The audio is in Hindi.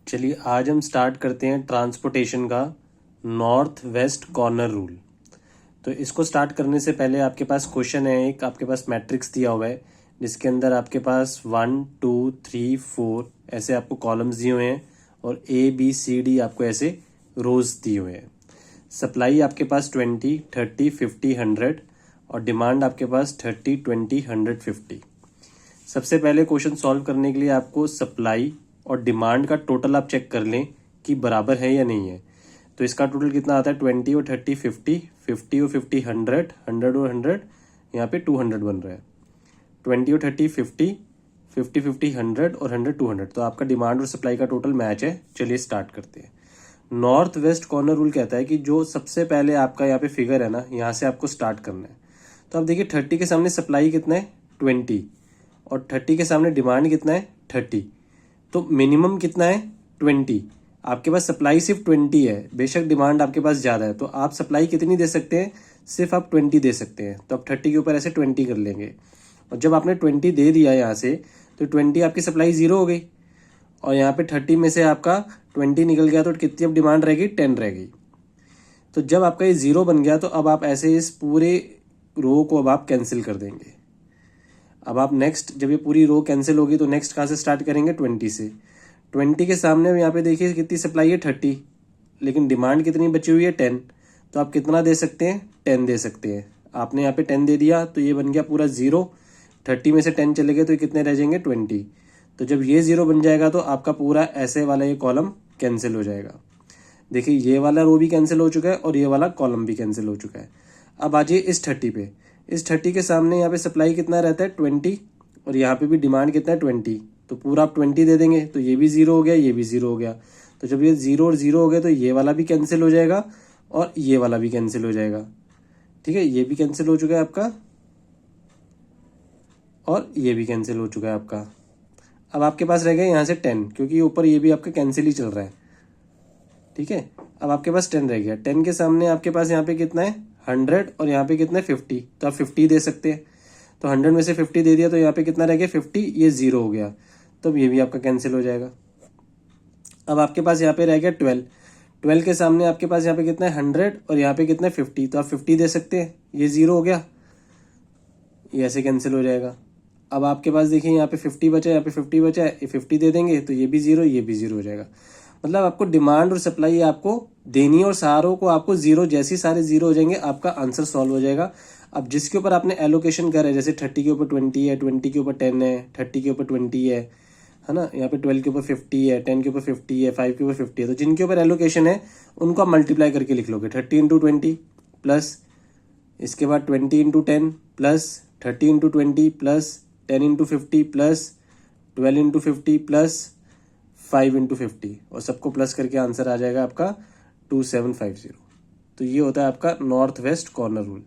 चलिए आज हम स्टार्ट करते हैं ट्रांसपोर्टेशन का नॉर्थ वेस्ट कॉर्नर रूल। तो इसको स्टार्ट करने से पहले आपके पास क्वेश्चन है, एक आपके पास मैट्रिक्स दिया हुआ है जिसके अंदर आपके पास 1 2 3 4 ऐसे आपको कॉलम्स दिए हुए हैं और ABCD आपको ऐसे रोज दिए हुए हैं। सप्लाई आपके पास 20 30 50 100 और डिमांड आपके पास 30 20 100 50। सबसे पहले क्वेश्चन सॉल्व करने के लिए आपको सप्लाई और डिमांड का टोटल आप चेक कर लें कि बराबर है या नहीं है। तो इसका टोटल कितना आता है 20 और 30 50, 50 और 50 100, 100 और 100 यहाँ पे 200 बन रहा है। 20 और 30 50, 50 50 100 और 100 200। तो आपका डिमांड और सप्लाई का टोटल मैच है। चलिए स्टार्ट करते हैं। नॉर्थ वेस्ट कॉर्नर रूल कहता है कि जो सबसे पहले आपका यहाँ पे फिगर है ना, यहाँ से आपको स्टार्ट करना है। तो आप देखिए 30 के सामने सप्लाई कितना है 20 और 30 के सामने डिमांड कितना है 30। तो मिनिमम कितना है 20। आपके पास सप्लाई सिर्फ 20 है, बेशक डिमांड आपके पास ज़्यादा है। तो आप सप्लाई कितनी दे सकते हैं, सिर्फ आप 20 दे सकते हैं। तो आप 30 के ऊपर ऐसे 20 कर लेंगे और जब आपने 20 दे दिया यहाँ से तो 20 आपकी सप्लाई 0 हो गई और यहाँ पे 30 में से आपका 20 निकल गया तो कितनी अब डिमांड रहेगी 10 रह गई। तो जब आपका ये 0 बन गया तो अब आप ऐसे इस पूरे रो को अब आप कैंसिल कर देंगे। अब आप नेक्स्ट जब ये पूरी रो कैंसिल होगी तो नेक्स्ट कहाँ से स्टार्ट करेंगे 20 से। 20 के सामने यहाँ पे देखिए कितनी सप्लाई है 30, लेकिन डिमांड कितनी बची हुई है 10। तो आप कितना दे सकते हैं 10 दे सकते हैं। आपने यहाँ पे 10 दे दिया तो ये बन गया पूरा 0। 30 में से 10 चले गए तो ये कितने रह जाएंगे 20। तो जब ये 0 बन जाएगा तो आपका पूरा ऐसे वाला ये कॉलम कैंसिल हो जाएगा। देखिए ये वाला रो भी कैंसिल हो चुका है और ये वाला कॉलम भी कैंसिल हो चुका है। अब आ जाइए इस 30 पे। इस 30 के सामने यहाँ पे सप्लाई कितना रहता है 20 और यहाँ पे भी डिमांड कितना है 20। तो पूरा आप 20 दे देंगे तो ये भी 0 हो गया, ये भी 0 हो गया। तो जब ये 0 और 0 हो गया तो ये वाला भी कैंसिल हो जाएगा और ये वाला भी कैंसिल हो जाएगा। ठीक है, ये भी कैंसिल हो चुका है आपका और ये भी कैंसिल हो चुका है आपका। अब आपके पास रह गया यहाँ से 10, क्योंकि ऊपर ये भी आपका कैंसिल ही चल रहा है। ठीक है, अब आपके पास 10 रह गया। 10 के सामने आपके पास यहाँ पे कितना है 100 और यहाँ पे कितना है 50। तो आप 50 दे सकते हैं। तो 100 में से 50 दे दिया तो यहाँ पे कितना रह गया 50, ये 0 हो गया। तो अब ये भी आपका कैंसिल हो जाएगा। अब आपके पास यहाँ पे रह गया 12। 12 के सामने आपके पास यहाँ पे कितना है 100 और यहाँ पे कितना है 50। तो आप 50 दे सकते हैं, ये 0 हो गया, ये ऐसे कैंसिल हो जाएगा। अब आपके पास देखिए यहाँ पे 50 बचा है, यहाँ पे 50 बचा है, ये 50 दे देंगे तो ये भी 0, ये भी 0 हो जाएगा। मतलब आपको डिमांड और सप्लाई आपको देनी है और सारों को आपको 0, जैसे सारे 0 हो जाएंगे आपका आंसर सॉल्व हो जाएगा। अब जिसके ऊपर आपने एलोकेशन करा है, जैसे 30 के ऊपर 20 है, 20 के ऊपर 10 है, 30 के ऊपर 20 है ना, यहाँ पे 12 के ऊपर 50 है, 10 के ऊपर 50 है, 5 के ऊपर 50 है। तो जिनके ऊपर एलोकेशन है उनको आप मल्टीप्लाई करके लिख लोगे 30 इंटू 20 प्लस इसके बाद 20 into 10 plus 30 into 20 plus 10 into 50 plus 12 into 50 plus 5 into 50 और सबको प्लस करके आंसर आ जाएगा आपका 2750। तो ये होता है आपका नॉर्थ वेस्ट कॉर्नर रूल।